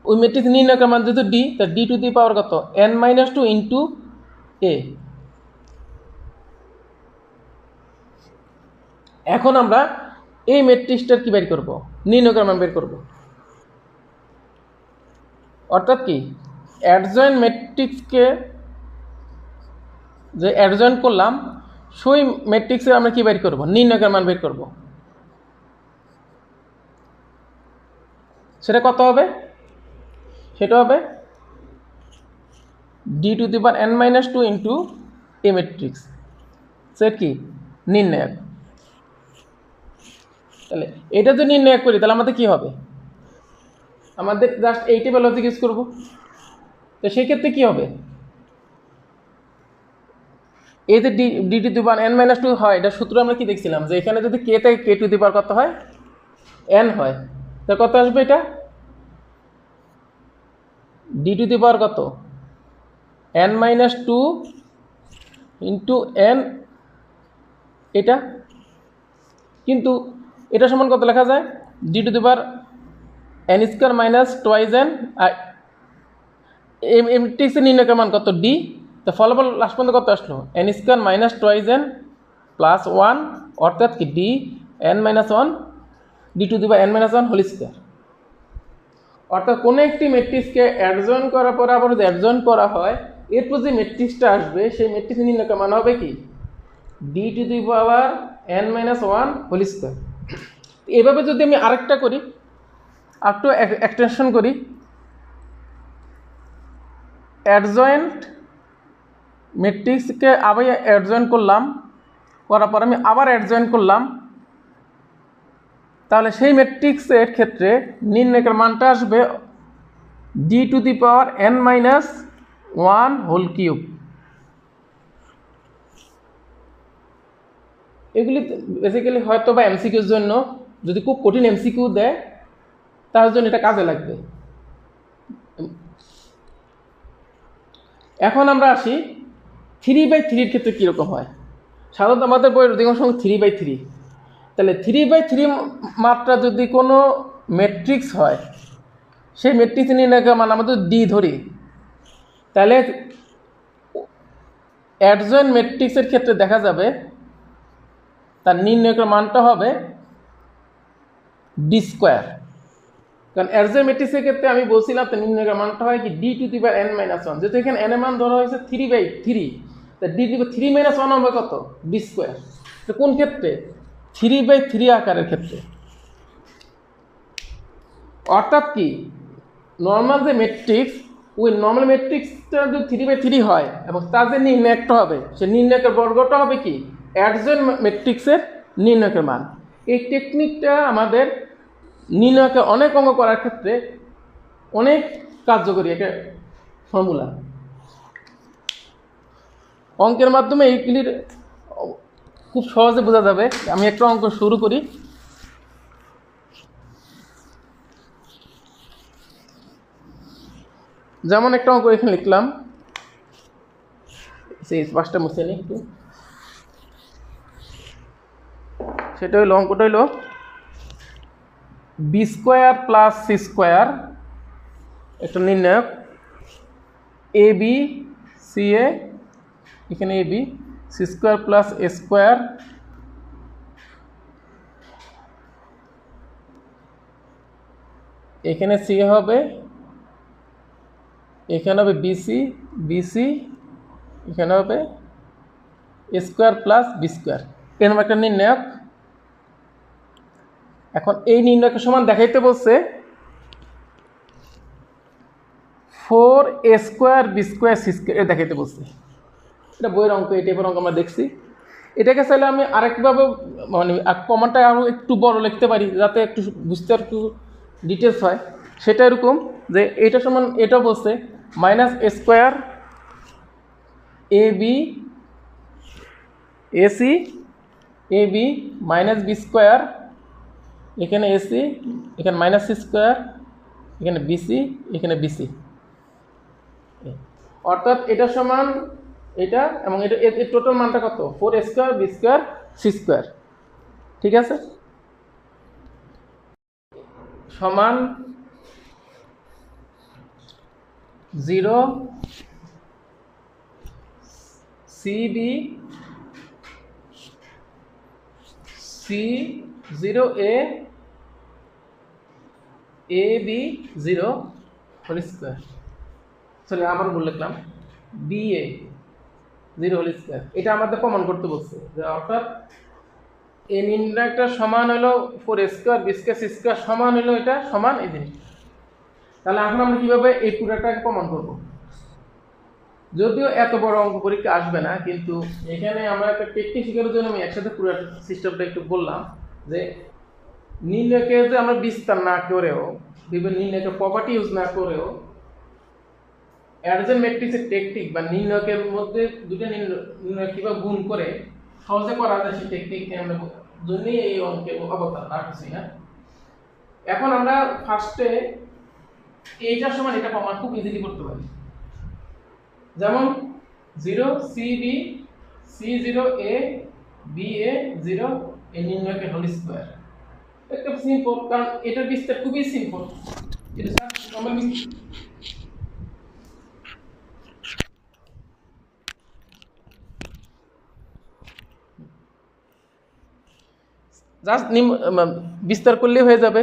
ওই ম্যাট্রিক্স নির্ণায়কের মান যেহেতু ডি, তা d⁻ কত n−2 ইন্টু এ। এখন আমরা এই ম্যাট্রিক্সটার কি বের করব? নির্ণায়কের মান বের করব। অর্থাৎ কি অ্যাডজয়েন্ট ম্যাট্রিক্সকে যে অ্যাডজয়েন্ট করলাম, সেই ম্যাট্রিক্সের আমরা কি বের করব? নির্ণায়কের মান বের করব। সেটা কত হবে? সেটা হবে d⁻n−2 ইন্টু এ ম্যাট্রিক্স, সেট কি নির্ণায়ক। তাহলে এটা যদি নির্ণায়ক করি তাহলে আমাদের কি হবে? আমাদের জাস্ট এই টেবিল লজিক ইউজ করব। তো সেই ক্ষেত্রে কি হবে? এই যে d⁻n−2 হয়, এটা সূত্র আমরা কি দেখছিলাম যে এখানে যদি কে থেকে k⁴ কত হয় n হয়, তা কত আসবে? এটা d⁻ কত n−2 ইন্টু n, এটা কিন্তু এটা সমান কত লেখা যায়? d⁻n² minus twice n। আর এই ম্যাট্রিক্সের নির্ণায়কের মান কত? ডি। তো ফলাফল লাস্ট পর্যন্ত কত আসলো? n² minus twice n plus 1, অর্থাৎ কি d⁻n−1 d⁻n−1 হোল স্কয়ার। অর্থাৎ কোনো একটি ম্যাট্রিক্সকে অ্যাডজয়েন্ট করার পর আবার যদি অ্যাডজয়েন্ট করা হয়, এরপর যে ম্যাট্রিক্সটা আসবে সেই ম্যাট্রিক্সের নির্ণায়কের মান হবে কি d⁻n−1 হোল স্কয়ার। এভাবে যদি আমি আরেকটা করি, একটু এক্সটেনশন করি, অ্যাডজয়েন্ট ম্যাট্রিক্সকে আবার অ্যাডজয়েন্ট করলাম, করার পর আমি আবার অ্যাডজয়েন্ট করলাম, তাহলে সেই ম্যাট্রিক্সের ক্ষেত্রে নির্ণায়কের মানটা আসবে d⁻n−1 হোল কিউব। এগুলি বেসিক্যালি হয়তো বা এমসিকিউর জন্য, যদি খুব কঠিন এমসিকিউ দেয় তার জন্য এটা কাজে লাগবে। এখন আমরা আসি 3/3 ক্ষেত্রে কীরকম হয়। সাধারণত আমাদের বইয়ের অধিকাংশ 3/3। তাহলে 3/3 মাত্রা যদি কোনো ম্যাট্রিক্স হয়, সেই ম্যাট্রিক্স নির্ণায়কের মান আমরা যদি ডি ধরি, তাহলে অ্যাডজয়েন্ট ম্যাট্রিক্সের ক্ষেত্রে দেখা যাবে তার নির্ণায়কের মানটা হবে ডি স্কোয়ার। কারণ অ্যাডজয়েন্ট ম্যাট্রিক্সের ক্ষেত্রে আমি বলছিলাম তার নির্ণায়কের মানটা হয় কি d⁻n−1, যেহেতু এখানে n এর মান ধরা হয়েছে 3/3, তা d⁻3−1 হবে কত? D square. তো কোন ক্ষেত্রে? 3/3 আকারের ক্ষেত্রে। অর্থাৎ কি নর্মাল যে ম্যাট্রিক্স, ওই নর্মাল ম্যাট্রিক্সটা যদি 3/3 হয় এবং তার যে নির্ণায়কটা হবে, সে নির্ণায়কের বর্গটা হবে কি অ্যাডজয়েন্ট ম্যাট্রিক্সের নির্ণায়কের মান। এই টেকনিকটা আমাদের নির্ণায়কের অনেক অঙ্ক করার ক্ষেত্রে অনেক কার্যকরী একটা ফর্মুলা। অঙ্কের মাধ্যমে এইগুলির খুব সহজে বোঝা যাবে। আমি একটা অঙ্ক শুরু করি। যেমন একটা অঙ্ক এখানে লিখলাম, সেই পাঁচটা মুছে নিই একটু। সেটা হইলো, অঙ্কটা হইলো b square plus C square একটা নির্ণায়ক এ বি সি এ, এখানে a B c square plus a square, এখানে সি হবে, এখানে হবে বিসি বিসি, এখানে হবে a square plus b square, এরকম একটা নির্ণায়ক। এখন এই নির্ণয়কের সমান দেখাইতে বলছে 4a square b square c square, এটা দেখাইতে বলছে। এটা বইয়ের অঙ্ক, এই টাইপের অঙ্ক আমরা দেখছি। এটাকে চাইলে আমি আরেকভাবে মানে কমানটা আরও একটু বড় লিখতে পারি, যাতে একটু বুঝতে একটু ডিটেলস হয়। সেটা এরকম যে এটা সমান, এটা বলছে minus A square A B AC A B minus B square, এখানে এসি, এখানে মাইনাস সি স্কোয়ার, এখানে বিসি, এখানে বিসি। অর্থাৎ এটা সমান এটা, এবং এটা এর টোটাল মানটা কত? 4a square b square c square. ঠিক আছে, সমান 0 cb c 0a a b 0 whole square, sorry আবার বলে লিখলাম বি এ 0 হোল স্কোয়ার। এটা আমাদের প্রমাণ করতে বলছে যে অর্থাৎ এই নির্ণয়টা সমান হলো 4a square b square c square সমান হলো এটা সমান এই জিনিস। তাহলে এখন আমরা কীভাবে এই পুরোটাকে প্রমাণ করব? যদিও এত বড় অঙ্ক পরীক্ষা আসবে না, কিন্তু এখানে আমরা একটা টেকনিক শেখানোর জন্য আমি একসাথে পুরো সিস্টেমটা একটু বললাম যে নির্ণয়কে যে আমরা বিস্তার না করেও, বিভিন্ন নির্ণয়কের প্রপার্টি ইউজ না করেও অ্যাডজেন্ট ম্যাট্রিক্সের টেকনিক বা নির্ণয়কের মধ্যে দুটো নির্ণয় কীভাবে গুণ করে সহজে করা যায় সেই টেকনিক নিয়ে আমরা জন্যই এই অঙ্কের অবতার, আর কিছুই না। এখন আমরা ফার্স্টে এইটার সমান এটা প্রমাণ খুব ইজিলি করতে পারি। যেমন 0 cb c 0a B A 0 এই নির্ণয়কের হোল স্কোয়ার। একটা সিম্পল, কারণ এটার বিস্তার খুবই সিম্পল। এটা নরমাল জাস্ট বিস্তার করলে হয়ে যাবে,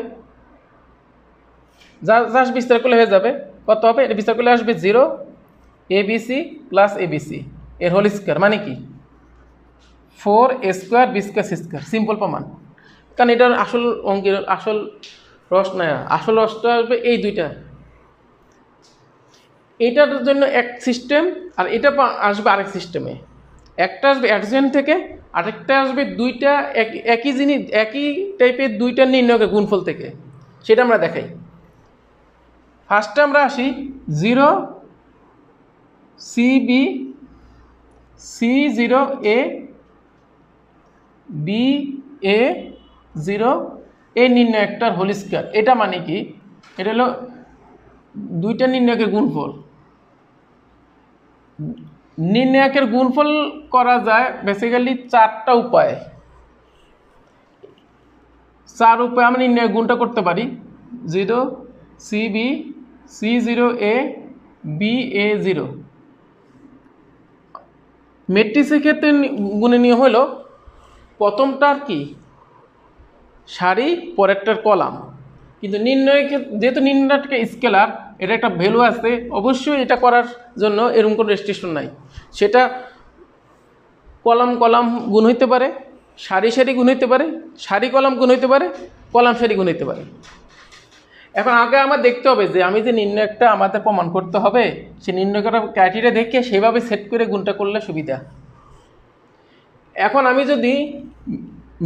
জাস্ট বিস্তার করলে হয়ে যাবে। কত হবে? এটা বিস্তার করলে আসবে 0 এবিসি প্লাস এবিসি এর হোল স্কোয়ার, মানে কি 4a square b square c square. Simple প্রমাণ, কারণ এটার আসল অঙ্কের আসল রস না, আসল রসটা আসবে এই দুইটা। এইটার জন্য এক সিস্টেম, আর এটা আসবে আরেক সিস্টেমে। একটা আসবে অ্যাডজেন্ট থেকে, আরেকটা আসবে দুইটা একই জিনিস, একই টাইপের দুইটা নির্ণয়কের গুণফল থেকে। সেটা আমরা দেখাই। ফার্স্টে আমরা আসি 0 cb c 0a B A 0 এই নির্ণয়কটার হোল স্কোয়ার। এটা মানে কি? এটা হলো দুইটা নির্ণয়কের গুণফল। নির্ণয়কের গুণফল করা যায় বেসিক্যালি 4টা উপায়। 4 উপায় আমরা নির্ণয় গুণটা করতে পারি। 0 cb c 0a B A 0। ম্যাট্রিক্সের ক্ষেত্রে গুণের নিয়ম হলো প্রথমটার কি সারি, পরেরটার কলাম। কিন্তু নির্ণয়ের ক্ষেত্রে যেহেতু নির্ণয়টা স্কেলার, এটা একটা ভ্যালু আছে, অবশ্যই এটা করার জন্য এরকম কোনো রেস্ট্রিকশন নাই। সেটা কলাম কলাম গুণ হইতে পারে, সারি সারি গুণ হইতে পারে, সারি কলাম গুণ হইতে পারে, কলাম সারি গুণ হইতে পারে। এখন আগে আমার দেখতে হবে যে আমি যে নির্ণয়টা আমাদের প্রমাণ করতে হবে, সেই নির্ণয়টা ক্রাইটেরিয়া দেখে সেভাবে সেট করে গুণটা করলে সুবিধা। এখন আমি যদি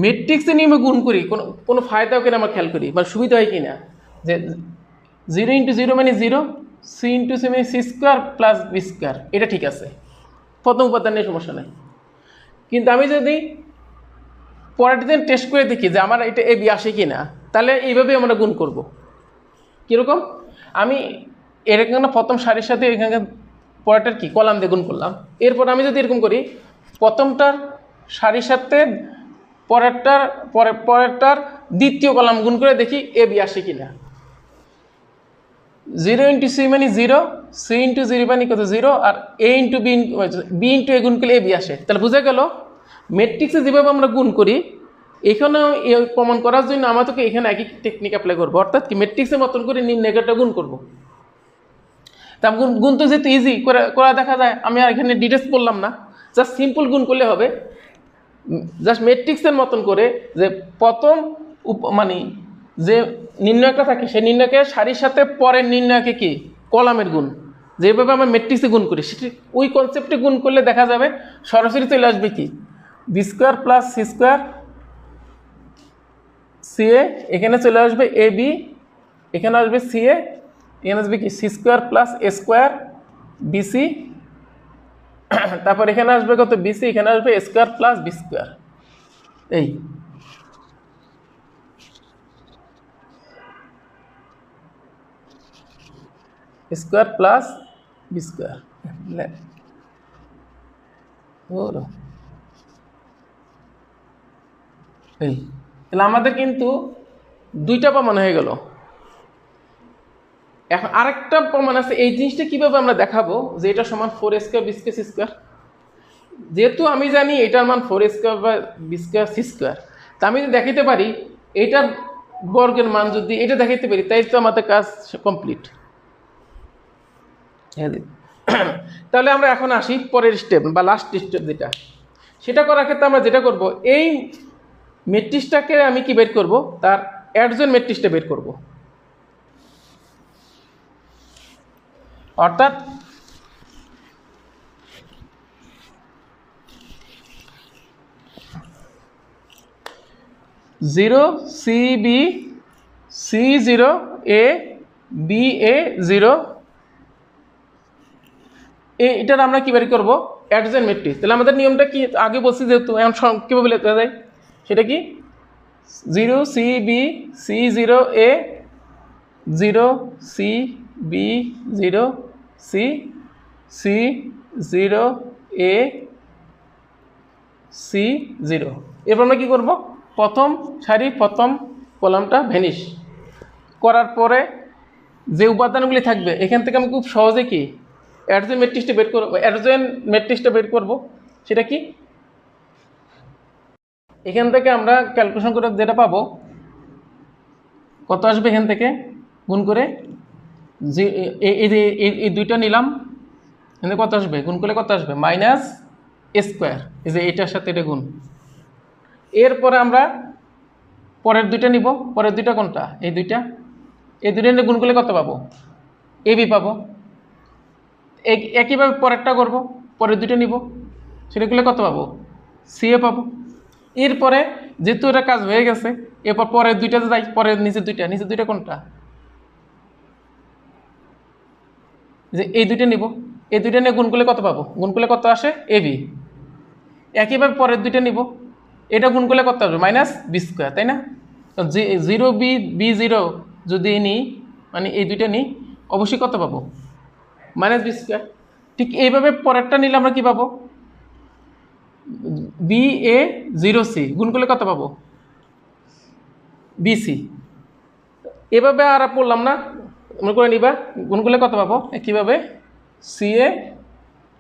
ম্যাট্রিক্সে নিয়মে গুণ করি, কোনো ফায়দাও কিনা আমরা খেয়াল করি, মানে সুবিধা হয় কি না, যে 0 × 0 মানে 0, সি × সি মানে c square plus b square, এটা ঠিক আছে। প্রথম উপাদান নিয়ে সমস্যা নেই। কিন্তু আমি যদি পরের দিন টেস্ট করে দেখি যে আমার এটা এ বি আসে কি না, তাহলে এইভাবেই আমরা গুণ করব। কীরকম? আমি এরকম প্রথম সারির সাথে এখানে পরেরটার কি কলাম দিয়ে গুণ করলাম। এরপর আমি যদি এরকম করি, প্রথমটার সারির সাথে পরেরটার দ্বিতীয় কলাম গুণ করে দেখি এ বি আসে কি না। 0 ইন্টু সি মানে 0, সি ইন্টু 0 মানে কত 0, আর এ ইন্টু বি ইন্টু এ গুণ করলে এ বি আসে। তাহলে বোঝা গেল ম্যাট্রিক্সে যেভাবে আমরা গুণ করি, এখানেও প্রমাণ করার জন্য আমাদেরকে এখানে একই টেকনিক অ্যাপ্লাই করবো, অর্থাৎ কি ম্যাট্রিক্সের মতন করে নির্ণয়টা গুণ করবো। তা গুণ তো যেহেতু ইজি করা দেখা যায়, আমি আর এখানে ডিটেলস বললাম না, জাস্ট সিম্পল গুণ করলে হবে। জাস্ট ম্যাট্রিক্সের মতন করে যে প্রথম মানে যে নির্ণয়টা থাকে সেই নির্ণয়কে সারির সাথে পরের নির্ণয়কে কি কলামের গুণ, যেভাবে আমরা ম্যাট্রিক্সে গুণ করি সেটি ওই কনসেপ্টে গুণ করলে দেখা যাবে সরাসরি চলে আসবে কি B square plus C square C এ, এখানে চলে আসবে এ বি, এখানে আসবে সি এ, এখানে আসবে কি C square plus a square BC, তারপর এখানে আসবে কত বিসি, এখানে আসবে এ স্কোয়ার প্লাস বি স্কোয়ার। এই স্কোয়ার প্লাস বি স্কোয়ার। এই তাহলে আমাদের কিন্তু দুইটা প্রমাণ হয়ে গেল। এখন আরেকটা প্রমাণ আছে, এই জিনিসটা কিভাবে আমরা দেখাবো যে এটা সমান 4 square b square c square. যেহেতু আমি জানি এটার মান 4 স্কোয়ার বা বি স্কোয়ার সি স্কোয়ার, তা আমি যদি দেখাইতে পারি এটার বর্গের মান যদি এটা দেখাইতে পারি, তাই তো আমাদের কাজ কমপ্লিট। তাহলে আমরা এখন আসি পরের স্টেপ বা লাস্ট স্টেপ যেটা, সেটা করার ক্ষেত্রে আমরা যেটা করব, এই ম্যাট্রিক্সটাকে আমি কি বের করব, তার অ্যাডজয়েন্ট ম্যাট্রিক্সটা বের করব। অর্থাৎ zero C b c 0 A B A 0, এটার আমরা কি বের করবো অ্যাডজয়েন্ট ম্যাট্রিক্স। তাহলে আমাদের নিয়মটা কি আগে বলছি, যেহেতু এখন কীভাবে লেখা যায় সেটা কি 0 c b c 0 a 0 c b 0 c c 0 a c 0। এরপর আমরা কী করবো, প্রথম সারি প্রথম কলামটা ভ্যানিশ করার পরে যে উপাদানগুলি থাকবে এখান থেকে আমি খুব সহজে কি অ্যাডজয়েন্ট ম্যাট্রিক্সটা বের করবো। অ্যাডজয়েন্ট ম্যাট্রিক্সটা বের করবো সেটা কি, এখান থেকে আমরা ক্যালকুলেশন করে যেটা পাবো কত আসবে, এখান থেকে গুণ করে যে এই দুইটা নিলাম, এখানে কত আসবে গুণ করলে কত আসবে মাইনাস এ স্কোয়ার, এই যে এটার সাথে এটা গুণ। এরপরে আমরা পরের দুইটা নিব, পরের দুইটা কোনটা এই দুইটা নিয়ে গুণ করলে কত পাবো এ বি পাবো। একইভাবে পরেরটা করব, পরের দুইটা নিব, সেটা করলে কত পাবো সি এ পাবো। এরপরে যেহেতু এটা কাজ হয়ে গেছে, এরপর পরের দুইটাতে যাই, পরের নিচের দুইটা কোনটা, যে এই দুইটা নিব, এই দুইটা নিয়ে গুণ করলে কত পাবো, গুণ করলে কত আসে এ বি। একইভাবে পরের দুইটা নিব, এটা গুণ করলে কত আসবে মাইনাস বি স্কোয়ার, তাই না? যে 0 বি 0 যদি নিই, মানে এই দুইটা নিই, অবশ্যই কত পাবো মাইনাস বি স্কোয়ার। ঠিক এইভাবে পরেরটা নিলে আমরা কি পাবো বি এ 0 সি, গুণ করলে কত পাবো বিসি। এভাবে আর পড়লাম না, মনে করে নিবা, গুণ করলে কত পাবো একইভাবে সি এ,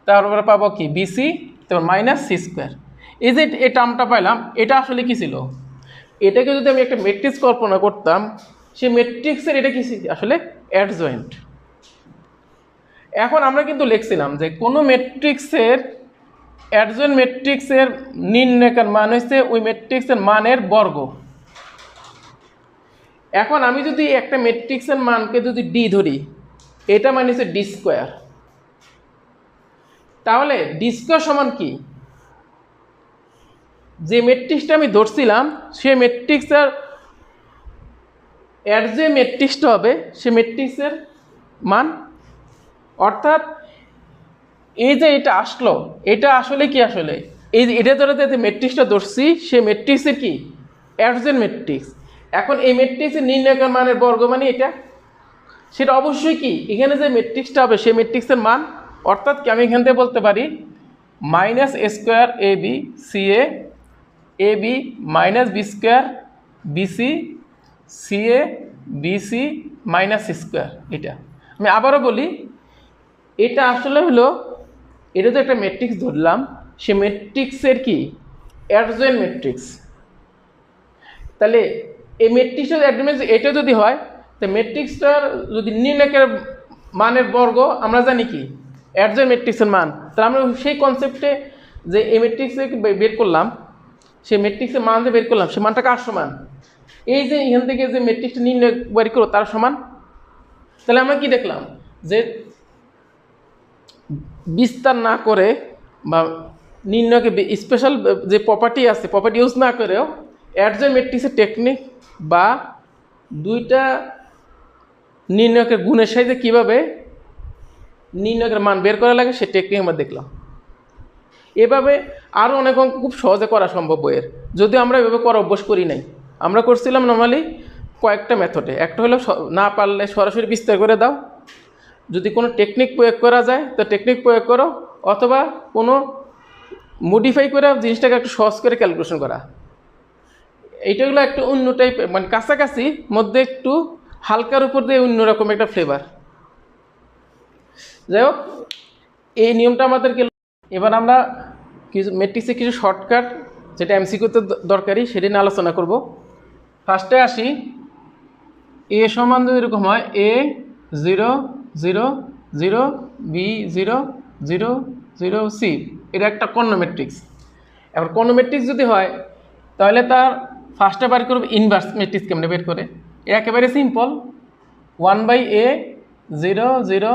তারপরে পাবো কি বিসি, তারপর মাইনাস সি স্কোয়ার। এই যে এই টার্মটা পাইলাম, এটা আসলে কি ছিল, এটাকে যদি আমি একটা ম্যাট্রিক্স কল্পনা করতাম, সেই ম্যাট্রিক্সের এটা কি আসলে অ্যাডজয়েন্ট। এখন আমরা কিন্তু লিখছিলাম যে কোনো ম্যাট্রিক্সের অ্যাডজয়েন্ট ম্যাট্রিক্সের নির্ণয়কের মান হচ্ছে ওই ম্যাট্রিক্সের মানের বর্গ। এখন আমি যদি একটা ম্যাট্রিক্সের মানকে যদি ডি ধরি, এটা মানে হচ্ছে ডি স্কোয়ার, তাহলে ডি স্কোয়ার সমান কি, যে ম্যাট্রিক্সটা আমি ধরছিলাম সে ম্যাট্রিক্সের অ্যাডজয়েন্ট ম্যাট্রিক্সটা হবে সে ম্যাট্রিক্সের মান। অর্থাৎ এই যে এটা আসলো, এটা আসলে কি, আসলে এই যে এটা ধরে যে ম্যাট্রিক্সটা ধরছি সে ম্যাট্রিক্সের কি অ্যাডজেন্ট ম্যাট্রিক্স। এখন এই ম্যাট্রিক্সের নির্ণয়কের মানের বর্গ মানে এটা, সেটা অবশ্যই কি এখানে যে ম্যাট্রিক্সটা হবে সেই ম্যাট্রিক্সের মান, অর্থাৎ কি আমি এখান থেকে বলতে পারি minus A square A B C A B minus B square BC C A BC minus C square. এটা আমি আবারও বলি, এটা আসলে হলো, এটা তো একটা ম্যাট্রিক্স ধরলাম, সে ম্যাট্রিক্সের কি অ্যাডজয়েন্ট ম্যাট্রিক্স। তাহলে এই ম্যাট্রিক্সের অ্যাডজয়েন্ট এটা যদি হয়, তো ম্যাট্রিক্সটার যদি নির্ণয়কের মানের বর্গ আমরা জানি কি অ্যাডজয়েন্ট ম্যাট্রিক্সের মান, তাহলে আমরা সেই কনসেপ্টে যে এই ম্যাট্রিক্সে বের করলাম, সেই ম্যাট্রিক্সের মান যে বের করলাম সে মানটা কার সমান, এই যে এখান থেকে যে ম্যাট্রিক্সটা নির্ণয় বের করো তার সমান। তাহলে আমরা কি দেখলাম যে বিস্তার না করে বা নির্ণয়কে স্পেশাল যে প্রপার্টি আছে প্রপার্টি ইউজ না করেও অ্যাডজয়েন্ট ম্যাট্রিক্সের টেকনিক বা দুইটা নির্ণয়কের গুণের সাথে কীভাবে নির্ণয়কের মান বের করা লাগে সে টেকনিক আমরা দেখলাম। এভাবে আরও অনেক অঙ্ক খুব সহজে করা সম্ভব বইয়ের, যদিও আমরা এভাবে করা অভ্যাস করি নাই। আমরা করছিলাম নর্মালি কয়েকটা মেথডে, একটা হলো না পারলে সরাসরি বিস্তার করে দাও, যদি কোনো টেকনিক প্রয়োগ করা যায় তো টেকনিক প্রয়োগ করো, অথবা কোনো মডিফাই করে জিনিসটাকে একটু সহজ করে ক্যালকুলেশন করা। এইটাগুলো একটু অন্য টাইপ, মানে কাছাকাছি মধ্যে একটু হালকার উপর দিয়ে অন্যরকম একটা ফ্লেভার। যাই হোক, এই নিয়মটা আমাদেরকে, এবার আমরা কিছু ম্যাট্রিক্সে কিছু শর্টকাট যেটা এমসিকিউতে দরকারি সেটা নিয়ে আলোচনা করব। ফার্স্টে আসি, এ সমান যদি এরকম হয় এ 0 0 0 বি 0 0 0 সি, এটা একটা কর্ণ ম্যাট্রিক্স। এবার কর্ণ ম্যাট্রিক্স যদি হয় তাহলে তার ফার্স্টে বার করবে ইনভার্স ম্যাট্রিক্স কেমনে বের করে, একেবারে সিম্পল, 1/a 0 0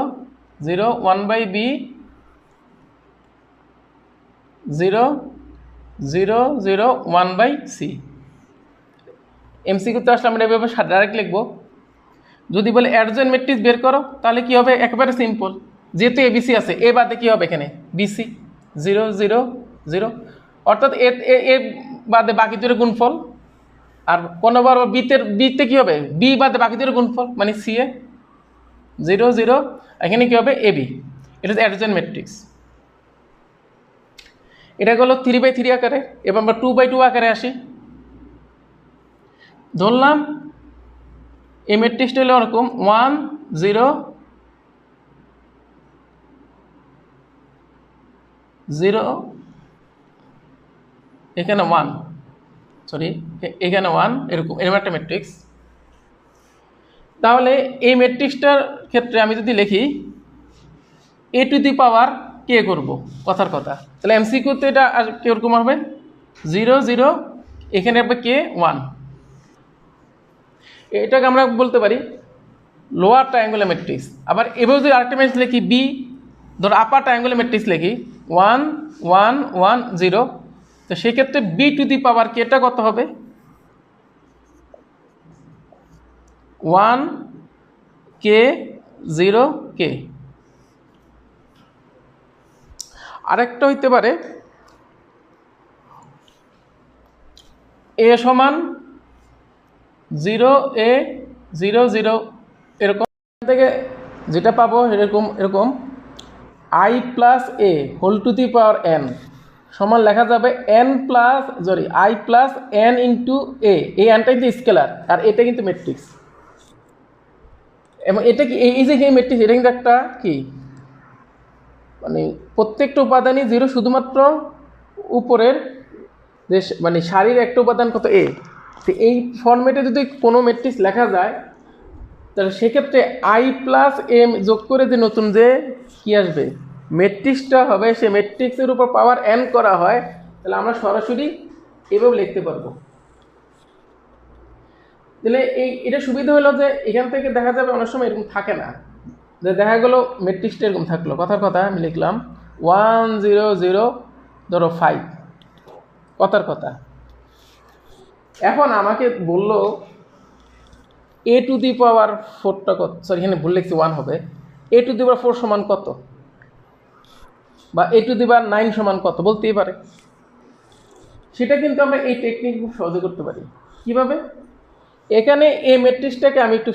0 1/b 0 0 0 1/c। এমসিকিউতে আসলে আমরা এভাবে ডাইরেক্ট লিখবো। যদি বলে অ্যাডজয়েন্ট ম্যাট্রিক্স বের করো তাহলে কি হবে, একেবারে সিম্পল, যেহেতু এবিসি আছে এ বাদে কি হবে এখানে বিসি 0 0 0, অর্থাৎ এ বাদে বাকি দুটো গুণফল, আর কোনোবার বিতে কী হবে বি বাদে বাকি দুটো গুণফল মানে সি এ 0 0, এখানে কী হবে এ বি। এটা হচ্ছে অ্যাডজয়েন্ট ম্যাট্রিক্স। এটা হলো 3/3 আকারে। এবার আমরা 2/2 আকারে আসি। ধরলাম এই ম্যাট্রিক্সটা হলো ওরকম 1 0 0, এখানে 1, সরি এখানে 1, এরকম একটা ম্যাট্রিক্স। তাহলে এই ম্যাট্রিক্সটার ক্ষেত্রে আমি যদি লিখি এ টু দি পাওয়ার কে করব, কথার কথা, তাহলে এমসিকিউতে এটা কীরকম হবে 0 0, এখানে হবে কে 1। এটাকে আমরা বলতে পারি লোয়ার ট্রায়াঙ্গুলার ম্যাট্রিক্স। আবার এভাবে যদি আরেকটা ম্যাট্রিক্স লিখি বি, ধরো আপার ট্রায়াঙ্গুলার ম্যাট্রিক্স লিখি 1 1 1 0, তো সেক্ষেত্রে বি টু দি পাওয়ার কেটা কত হবে 1 কে 0 কে। আরেকটা হইতে পারে এ সমান 0 a 0 0, এরকম থেকে যেটা পাবো এরকম i plus a whole to the power n সমান লেখা যাবে i plus n into a. এই এনটা কিন্তু স্কেলার আর এটা কিন্তু ম্যাট্রিক্স, এবং এটা কি এই যে ম্যাট্রিক্স এটা কিন্তু একটা কি মানে প্রত্যেকটা উপাদানই 0, শুধুমাত্র উপরের যে মানে সারির একটা উপাদান কত এ। তো এই ফর্মেটে যদি কোনো ম্যাট্রিক্স লেখা যায় তাহলে সেক্ষেত্রে i প্লাস এম যোগ করে যে নতুন যে কী আসবে ম্যাট্রিক্সটা হবে, সে ম্যাট্রিক্সের উপর পাওয়ার n করা হয়, তাহলে আমরা সরাসরি এভাবে লিখতে পারবো। তাহলে এটা সুবিধা হলো যে এখান থেকে দেখা যাবে অনেক সময় এরকম থাকে না, যে দেখা গেলো ম্যাট্রিক্সটা এরকম থাকলো, কথার কথা আমি লিখলাম 1 0 0 ধরো 5, কথার কথা। এখন আমাকে বললো এ টু দি পাওয়ার 4টা কত, সরি এখানে ভুল লিখছি 1 হবে, এ টু দি পাওয়ার 4 সমান কত। বা a⁹ সমান কত বলতেই পারে। সেটা কিন্তু আমরা এই টেকনিক খুব সহজে করতে পারি। কিভাবে? এখানে এই ম্যাট্রিক্সটাকে আমি একটু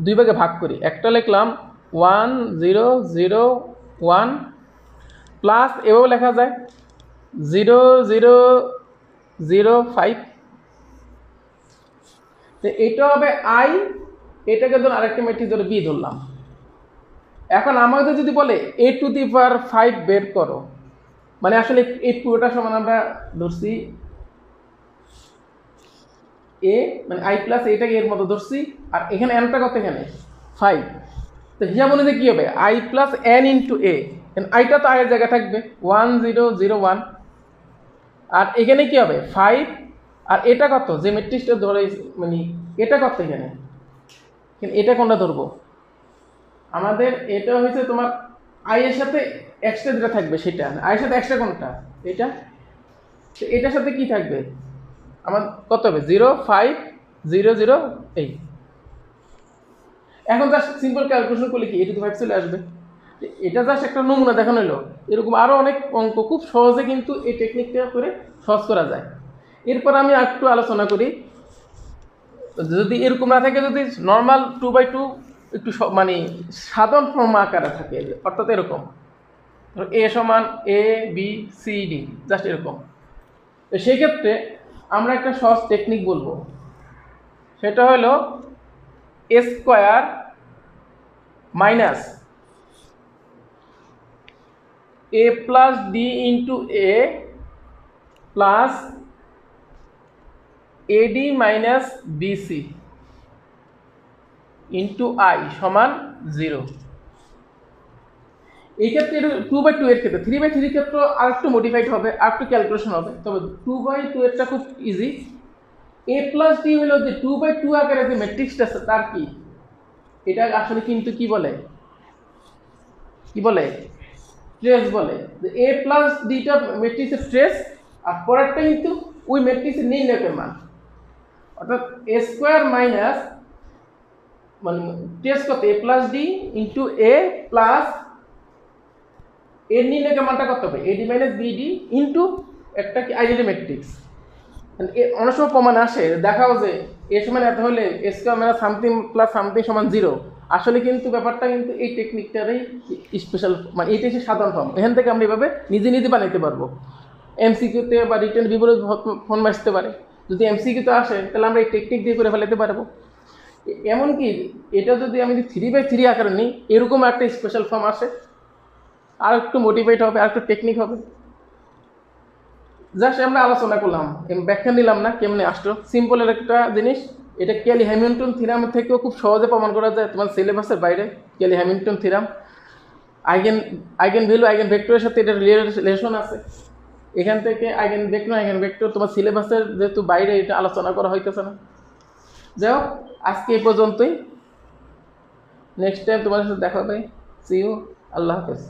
দুই ভাগে ভাগ করি। একটা লিখলাম 1 0 0 1 প্লাস এভাবে লেখা যায় 0 0 0 5। তো এটা হবে আই, এটাকে ধরুন আরেকটা ম্যাট্রিক্স ধরে বি ধরলাম। এখন আমাদের যদি বলে a⁵ বের করো, মানে আসলে এই পুরোটা সমান আমরা ধরছি এ, মানে আই প্লাস এটাকে এর মতো ধরছি, আর এখানে এনটা কত, এখানে 5। তো হিসাব অনুযায়ী কী হবে, আই প্লাস এন ইন্টু এ, আইটা তো আয়ের জায়গায় থাকবে 1 0 0 1, আর এখানে কি হবে 5, আর এটা কত যে ম্যাট্রিক্সটা ধরে, মানে এটা কত এখানে, এটা কোনটা ধরবো আমাদের, এটা হয়েছে তোমার আই এর সাথে এক্সট্রা যেটা থাকবে সেটা, আই এর সাথে এক্সট্রা কোনটা এটা, তো এটার সাথে কি থাকবে আমার কত হবে 0 5 0 0 8। এখন জাস্ট সিম্পল ক্যালকুলেশন করলে কি a⁵ চলে আসবে। এটা জাস্ট একটা নমুনা দেখানো হলো, এরকম আরও অনেক অঙ্ক খুব সহজে কিন্তু এই টেকনিকটা করে সহজ করা যায়। এরপর আমি একটু আলোচনা করি, যদি এরকম না থাকে, যদি নর্মাল 2/2 একটু মানে সাধারণ ফর্ম আকারে থাকে, অর্থাৎ এরকম এ সমান A B C D, just এরকম, তো সেই ক্ষেত্রে আমরা একটা সহজ টেকনিক বলবো, সেটা হলো a square minus a plus d into a plus ad minus bc into i সমান 0। এই ক্ষেত্রে 2/2 এর ক্ষেত্রে, 3/3 ক্ষেত্রে আর একটু মডিফাইড হবে, আর একটু ক্যালকুলেশন হবে, তবে 2/2 এরটা খুব ইজি। এ প্লাস ডি হলো যে 2/2 আকারে যে ম্যাট্রিক্সটা আছে তার কি, এটা আসলে কিন্তু কি বলে, ট্রেস বলে, যে এ প্লাস ডিটা ম্যাট্রিক্সের ট্রেস, আর পরেরটা কিন্তু ওই ম্যাট্রিক্সের নির্ণায়কের মান, অর্থাৎ এ স্কোয়ার মাইনাস মানে ট্রেস কত এ plus d into a plus এর নির্ণায়কের মানটা কত হবে এডি মাইনাস বিডি ইন্টু একটা কি আইডেন্টি ম্যাট্রিক্স। অনেক সময় প্রমাণ আসে, দেখাও যে এ সমান এত হলে A square minus something plus something সমান 0। আসলে কিন্তু ব্যাপারটা কিন্তু এই টেকনিকটারই স্পেশাল, মানে এইটা হচ্ছে সাধারণ ফর্ম, এখান থেকে আমরা এভাবে নিজে বানাইতে পারবো। এমসিকিউতে বা রিটেন বিবরণ ফোন আসতে পারে, যদি এমসিকিউতে আসে তাহলে আমরা এই টেকনিক দিয়ে করে ফেলাতে পারবো। এমনকি এটা যদি আমি 3/3 আকারে নিই, এরকম একটা স্পেশাল ফর্ম আসে, আর একটু মোটিভেট হবে, আর একটু টেকনিক হবে। জাস্ট আমরা আলোচনা করলাম, ব্যাখ্যা নিলাম না কেমনে আসলো, সিম্পলের একটা জিনিস। এটা ক্যালি হ্যামিল্টন থিরামের থেকেও খুব সহজে প্রমাণ করা যায়, তোমার সিলেবাসের বাইরে। Cayley Hamilton theorem, eigenvalue eigen ভেক্টরের সাথে এটা রিলেশন আছে, এখান থেকে আইগেন ভেক্টর তোমার সিলেবাসের যেহেতু বাইরে, এটা আলোচনা করা হইতেছে না। যাই হোক, আজকে এই পর্যন্তই, নেক্সট টাইম তোমার সাথে দেখা হবে। সি ইউ, আল্লাহ হাফেজ।